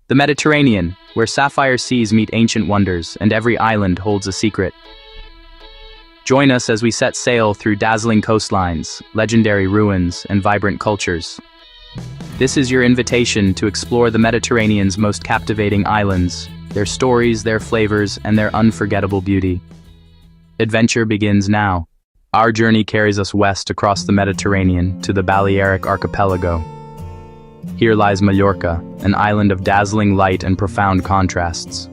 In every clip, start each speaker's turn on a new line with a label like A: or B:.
A: The Mediterranean, where sapphire seas meet ancient wonders and every island holds a secret. Join us as we set sail through dazzling coastlines, legendary ruins, and vibrant cultures. This is your invitation to explore the Mediterranean's most captivating islands, their stories, their flavors, and their unforgettable beauty. Adventure begins now. Our journey carries us west across the Mediterranean to the Balearic Archipelago. Here lies Mallorca, an island of dazzling light and profound contrasts.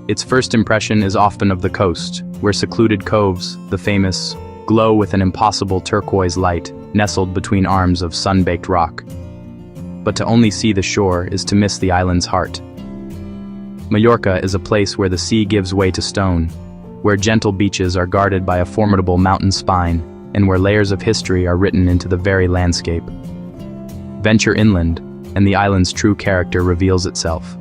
A: Its first impression is often of the coast, where secluded coves, the famous, glow with an impossible turquoise light, nestled between arms of sun-baked rock. But to only see the shore is to miss the island's heart. Mallorca is a place where the sea gives way to stone, where gentle beaches are guarded by a formidable mountain spine, and where layers of history are written into the very landscape. Venture inland, and the island's true character reveals itself.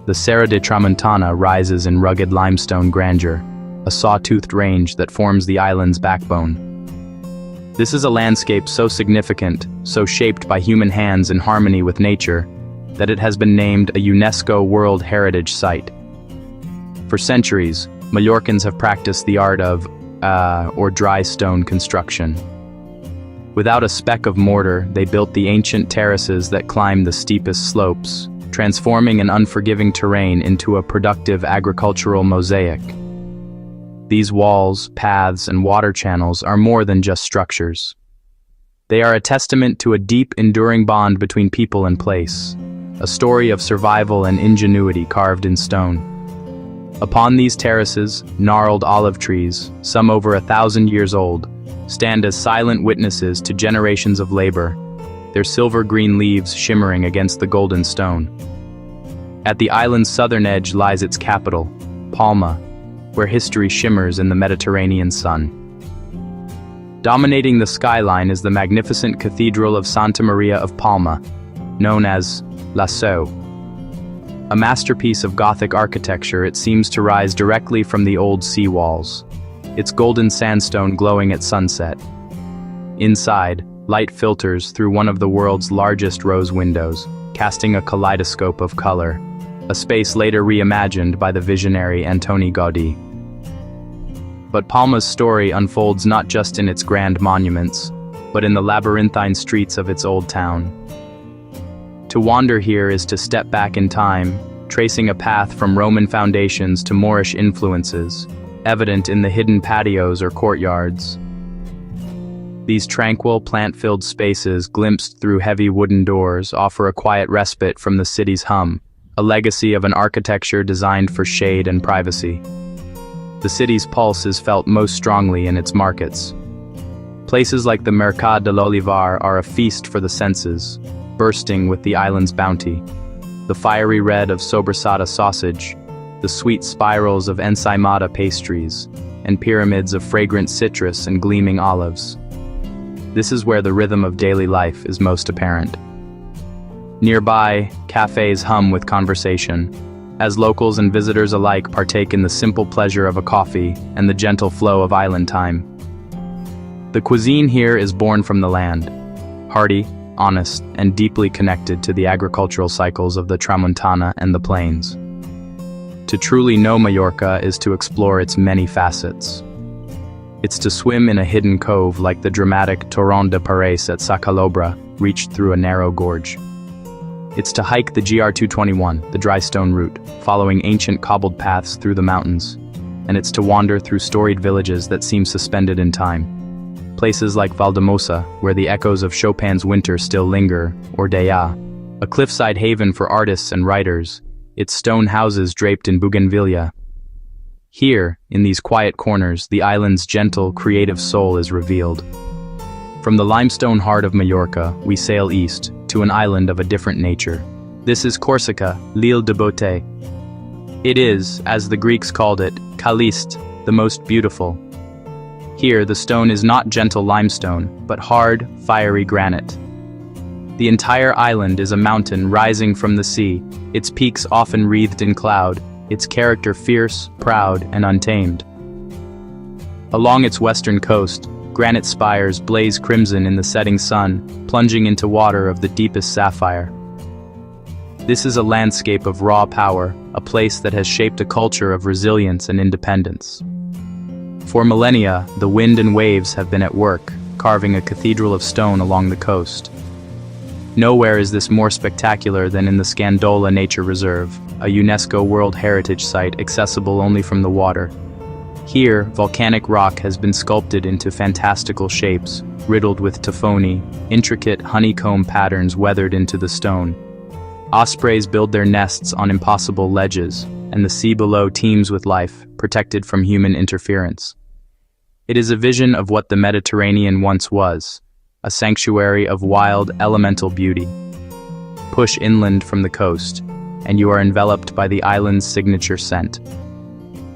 A: The Serra de Tramontana rises in rugged limestone grandeur, a saw-toothed range that forms the island's backbone. This is a landscape so significant, so shaped by human hands in harmony with nature, that it has been named a UNESCO World Heritage Site. For centuries, Mallorcans have practiced the art of dry stone construction. Without a speck of mortar, they built the ancient terraces that climb the steepest slopes, transforming an unforgiving terrain into a productive agricultural mosaic. These walls, paths, and water channels are more than just structures. They are a testament to a deep, enduring bond between people and place, a story of survival and ingenuity carved in stone. Upon these terraces, gnarled olive trees, some over 1,000 years old, stand as silent witnesses to generations of labor, their silver-green leaves shimmering against the golden stone. At the island's southern edge lies its capital, Palma, where history shimmers in the Mediterranean sun. Dominating the skyline is the magnificent Cathedral of Santa Maria of Palma, known as La Seu. A masterpiece of Gothic architecture, it seems to rise directly from the old sea walls, its golden sandstone glowing at sunset. Inside, light filters through one of the world's largest rose windows, casting a kaleidoscope of color, a space later reimagined by the visionary Antoni Gaudí. But Palma's story unfolds not just in its grand monuments, but in the labyrinthine streets of its old town. To wander here is to step back in time, tracing a path from Roman foundations to Moorish influences, evident in the hidden patios or courtyards. These tranquil, plant-filled spaces, glimpsed through heavy wooden doors, offer a quiet respite from the city's hum, a legacy of an architecture designed for shade and privacy. The city's pulse is felt most strongly in its markets. Places like the Mercat de l'Olivar are a feast for the senses, bursting with the island's bounty. The fiery red of sobrasada sausage, the sweet spirals of ensaimada pastries, and pyramids of fragrant citrus and gleaming olives. This is where the rhythm of daily life is most apparent. Nearby, cafes hum with conversation, as locals and visitors alike partake in the simple pleasure of a coffee and the gentle flow of island time. The cuisine here is born from the land, hearty, honest, and deeply connected to the agricultural cycles of the Tramontana and the plains. To truly know Mallorca is to explore its many facets. It's to swim in a hidden cove like the dramatic Torrent de Pareis at Sa Calobra, reached through a narrow gorge. It's to hike the GR221, the dry stone route, following ancient cobbled paths through the mountains. And it's to wander through storied villages that seem suspended in time. Places like Valdemosa, where the echoes of Chopin's Winter still linger, or Daya, a cliffside haven for artists and writers, its stone houses draped in bougainvillea. Here, in these quiet corners, the island's gentle, creative soul is revealed. From the limestone heart of Mallorca, we sail east, to an island of a different nature. This is Corsica, l'île de beauté. It is, as the Greeks called it, Caliste, the most beautiful. Here, the stone is not gentle limestone, but hard, fiery granite. The entire island is a mountain rising from the sea, its peaks often wreathed in cloud, its character fierce, proud, and untamed. Along its western coast, granite spires blaze crimson in the setting sun, plunging into water of the deepest sapphire. This is a landscape of raw power, a place that has shaped a culture of resilience and independence. For millennia, the wind and waves have been at work, carving a cathedral of stone along the coast. Nowhere is this more spectacular than in the Scandola Nature Reserve, a UNESCO World Heritage Site accessible only from the water. Here, volcanic rock has been sculpted into fantastical shapes, riddled with tophonie, intricate honeycomb patterns weathered into the stone. Ospreys build their nests on impossible ledges, and the sea below teems with life, protected from human interference. It is a vision of what the Mediterranean once was, a sanctuary of wild, elemental beauty. Push inland from the coast, and you are enveloped by the island's signature scent.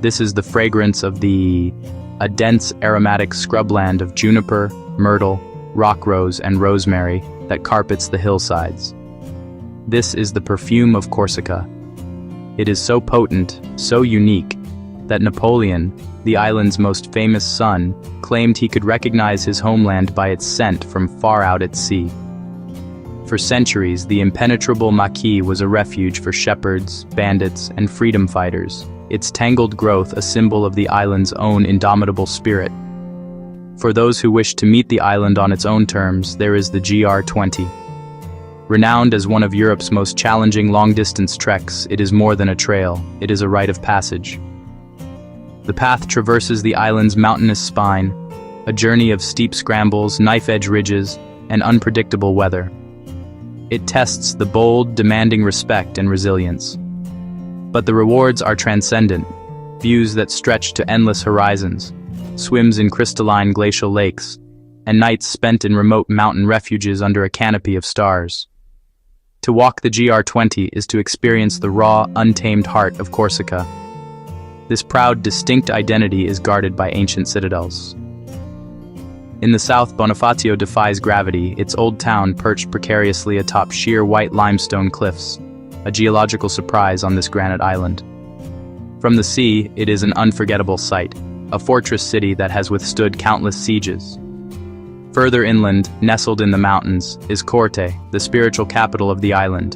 A: This is the fragrance of a dense aromatic scrubland of juniper, myrtle, rock rose, and rosemary that carpets the hillsides. This is the perfume of Corsica. It is so potent, so unique, that Napoleon, the island's most famous son, claimed he could recognize his homeland by its scent from far out at sea. For centuries, the impenetrable maquis was a refuge for shepherds, bandits, and freedom fighters, its tangled growth a symbol of the island's own indomitable spirit. For those who wish to meet the island on its own terms, there is the GR20. Renowned as one of Europe's most challenging long-distance treks, it is more than a trail, it is a rite of passage. The path traverses the island's mountainous spine, a journey of steep scrambles, knife-edge ridges, and unpredictable weather. It tests the bold, demanding respect and resilience. But the rewards are transcendent, views that stretch to endless horizons, swims in crystalline glacial lakes, and nights spent in remote mountain refuges under a canopy of stars. To walk the GR20 is to experience the raw, untamed heart of Corsica. This proud, distinct identity is guarded by ancient citadels. In the south, Bonifacio defies gravity, its old town perched precariously atop sheer white limestone cliffs, a geological surprise on this granite island. From the sea, it is an unforgettable sight, a fortress city that has withstood countless sieges. Further inland, nestled in the mountains, is Crete, the spiritual capital of the island.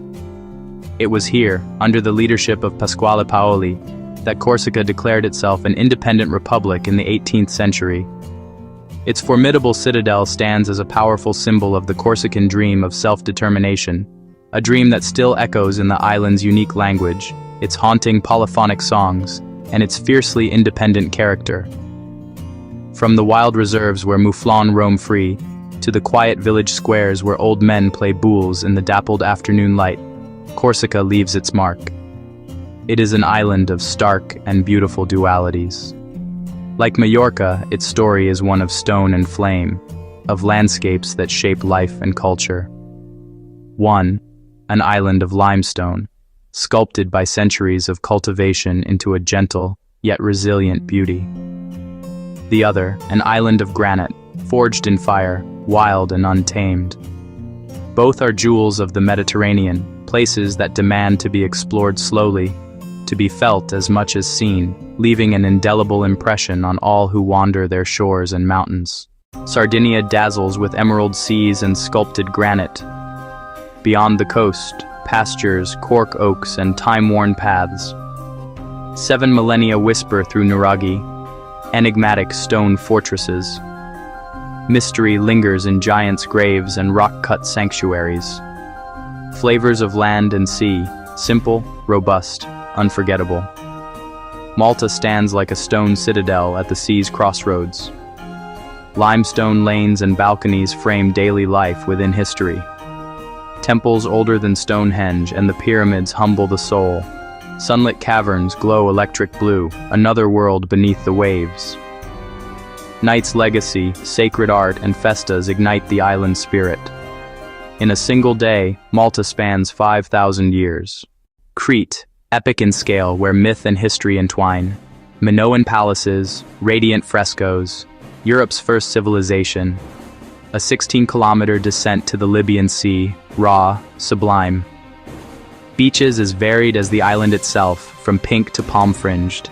A: It was here, under the leadership of Pasquale Paoli, that Corsica declared itself an independent republic in the 18th century. Its formidable citadel stands as a powerful symbol of the Corsican dream of self-determination, a dream that still echoes in the island's unique language, its haunting polyphonic songs, and its fiercely independent character. From the wild reserves where mouflons roam free, to the quiet village squares where old men play boules in the dappled afternoon light, Corsica leaves its mark. It is an island of stark and beautiful dualities. Like Mallorca, its story is one of stone and flame, of landscapes that shape life and culture. 1. An island of limestone, sculpted by centuries of cultivation into a gentle, yet resilient beauty. The other, an island of granite, forged in fire, wild and untamed. Both are jewels of the Mediterranean, places that demand to be explored slowly, to be felt as much as seen, leaving an indelible impression on all who wander their shores and mountains. Sardinia dazzles with emerald seas and sculpted granite. Beyond the coast, pastures, cork oaks, and time-worn paths. 7 millennia whisper through Nuraghi, enigmatic stone fortresses. Mystery lingers in giants' graves and rock-cut sanctuaries. Flavors of land and sea, simple, robust, unforgettable. Malta stands like a stone citadel at the sea's crossroads. Limestone lanes and balconies frame daily life within history. Temples older than Stonehenge and the pyramids humble the soul. Sunlit caverns glow electric blue, another world beneath the waves. Night's legacy, sacred art, and festas ignite the island's spirit. In a single day, Malta spans 5,000 years. Crete, epic in scale where myth and history entwine. Minoan palaces, radiant frescoes, Europe's first civilization. A 16-kilometer descent to the Libyan Sea, raw, sublime. Beaches as varied as the island itself, from pink to palm-fringed.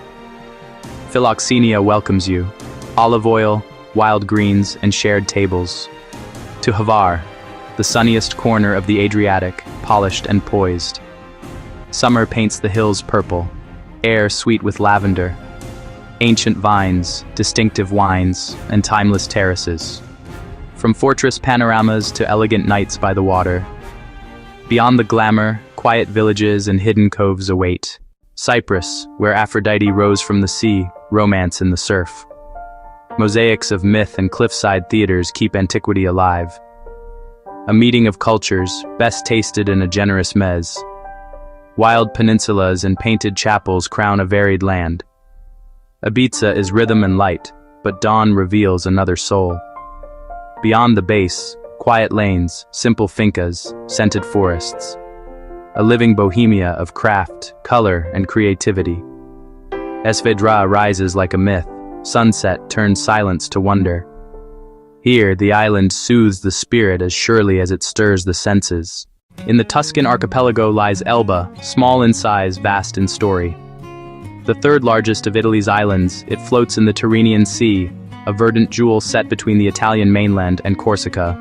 A: Philoxenia welcomes you. Olive oil, wild greens, and shared tables. To Hvar, the sunniest corner of the Adriatic, polished and poised. Summer paints the hills purple, air sweet with lavender, ancient vines, distinctive wines, and timeless terraces. From fortress panoramas to elegant nights by the water. Beyond the glamour, quiet villages and hidden coves await. Cyprus, where Aphrodite rose from the sea, romance in the surf. Mosaics of myth and cliffside theaters keep antiquity alive. A meeting of cultures, best tasted in a generous meze. Wild peninsulas and painted chapels crown a varied land. Ibiza is rhythm and light, but dawn reveals another soul. Beyond the base, quiet lanes, simple fincas, scented forests. A living bohemia of craft, color, and creativity. Esvedra rises like a myth, sunset turns silence to wonder. Here, the island soothes the spirit as surely as it stirs the senses. In the Tuscan archipelago lies Elba, small in size, vast in story. The third largest of Italy's islands, it floats in the Tyrrhenian Sea, a verdant jewel set between the Italian mainland and Corsica.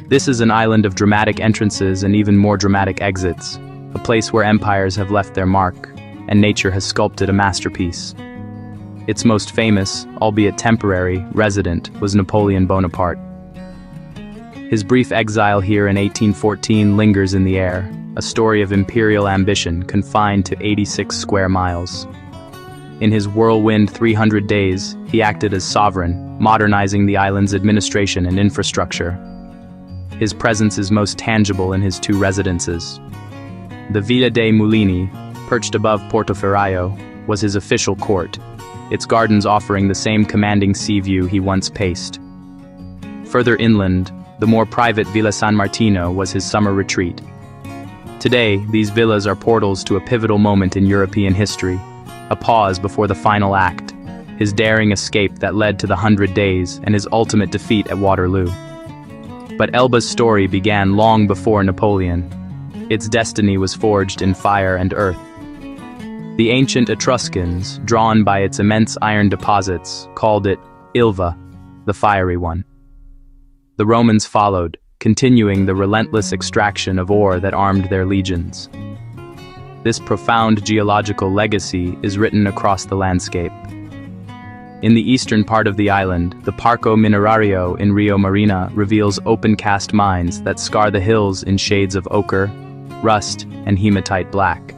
A: This is an island of dramatic entrances and even more dramatic exits, a place where empires have left their mark, and nature has sculpted a masterpiece. Its most famous, albeit temporary, resident was Napoleon Bonaparte. His brief exile here in 1814 lingers in the air, a story of imperial ambition confined to 86 square miles. In his whirlwind 300 days, he acted as sovereign, modernizing the island's administration and infrastructure. His presence is most tangible in his two residences. The Villa dei Mulini, perched above Portoferraio, was his official court, its gardens offering the same commanding sea view he once paced. Further inland, the more private Villa San Martino was his summer retreat. Today, these villas are portals to a pivotal moment in European history, a pause before the final act, his daring escape that led to the 100 Days and his ultimate defeat at Waterloo. But Elba's story began long before Napoleon. Its destiny was forged in fire and earth. The ancient Etruscans, drawn by its immense iron deposits, called it Ilva, the fiery one. The Romans followed, continuing the relentless extraction of ore that armed their legions. This profound geological legacy is written across the landscape. In the eastern part of the island, the Parco Minerario in Rio Marina reveals open-cast mines that scar the hills in shades of ochre, rust, and hematite black.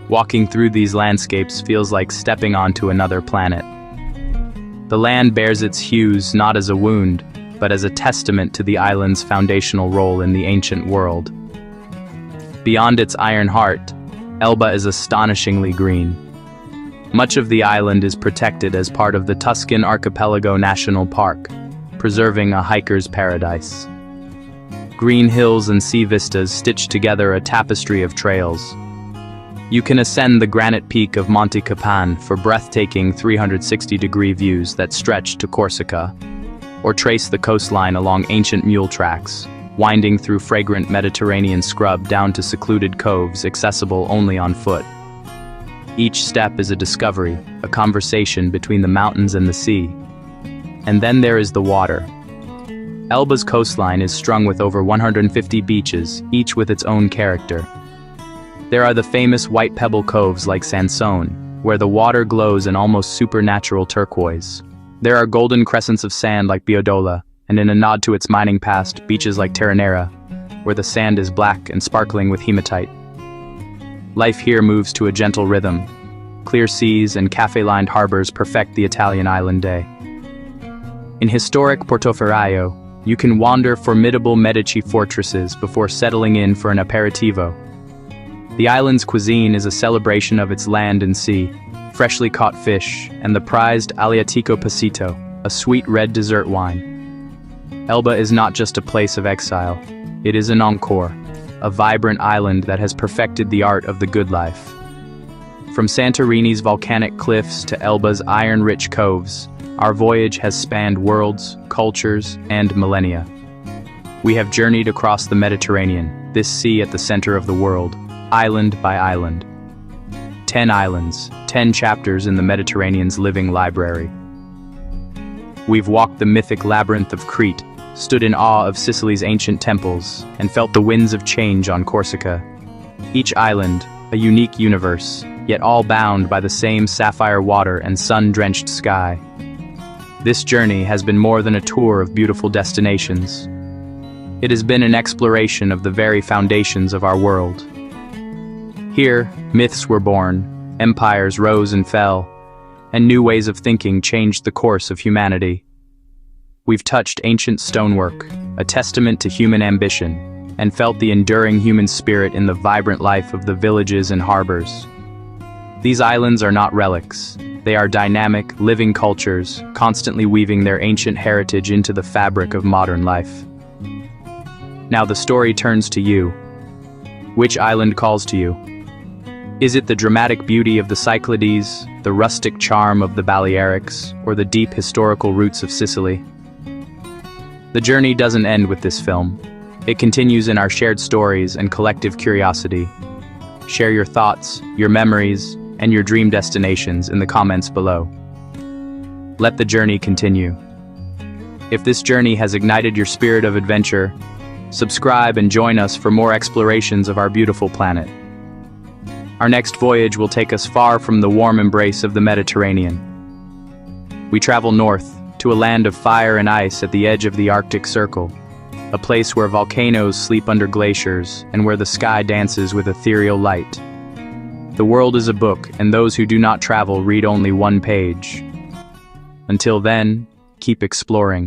A: Walking through these landscapes feels like stepping onto another planet. The land bears its hues not as a wound, but as a testament to the island's foundational role in the ancient world. Beyond its iron heart, Elba is astonishingly green. Much of the island is protected as part of the Tuscan Archipelago National Park, preserving a hiker's paradise. Green hills and sea vistas stitch together a tapestry of trails. You can ascend the granite peak of Monte Capan for breathtaking 360-degree views that stretch to Corsica, or trace the coastline along ancient mule tracks, winding through fragrant Mediterranean scrub down to secluded coves accessible only on foot. Each step is a discovery, a conversation between the mountains and the sea. And then there is the water. Elba's coastline is strung with over 150 beaches, each with its own character. There are the famous white pebble coves like Sansone, where the water glows an almost supernatural turquoise. There are golden crescents of sand like Biodola, and in a nod to its mining past, beaches like Terranera, where the sand is black and sparkling with hematite. Life here moves to a gentle rhythm. Clear seas and cafe-lined harbors perfect the Italian island day. In historic Portoferraio, you can wander formidable Medici fortresses before settling in for an aperitivo. The island's cuisine is a celebration of its land and sea, freshly caught fish, and the prized Aleatico Pasito, a sweet red dessert wine. Elba is not just a place of exile, it is an encore, a vibrant island that has perfected the art of the good life. From Santorini's volcanic cliffs to Elba's iron-rich coves, our voyage has spanned worlds, cultures, and millennia. We have journeyed across the Mediterranean, this sea at the center of the world, island by island. 10 islands, 10 chapters in the Mediterranean's living library. We've walked the mythic labyrinth of Crete, stood in awe of Sicily's ancient temples, and felt the winds of change on Corsica. Each island, a unique universe, yet all bound by the same sapphire water and sun-drenched sky. This journey has been more than a tour of beautiful destinations. It has been an exploration of the very foundations of our world. Here, myths were born, empires rose and fell, and new ways of thinking changed the course of humanity. We've touched ancient stonework, a testament to human ambition, and felt the enduring human spirit in the vibrant life of the villages and harbors. These islands are not relics. They are dynamic, living cultures, constantly weaving their ancient heritage into the fabric of modern life. Now the story turns to you. Which island calls to you? Is it the dramatic beauty of the Cyclades, the rustic charm of the Balearics, or the deep historical roots of Sicily? The journey doesn't end with this film. It continues in our shared stories and collective curiosity. Share your thoughts, your memories, and your dream destinations in the comments below. Let the journey continue. If this journey has ignited your spirit of adventure, subscribe and join us for more explorations of our beautiful planet. Our next voyage will take us far from the warm embrace of the Mediterranean. We travel north, to a land of fire and ice at the edge of the Arctic Circle, a place where volcanoes sleep under glaciers and where the sky dances with ethereal light. The world is a book, and those who do not travel read only one page. Until then, keep exploring.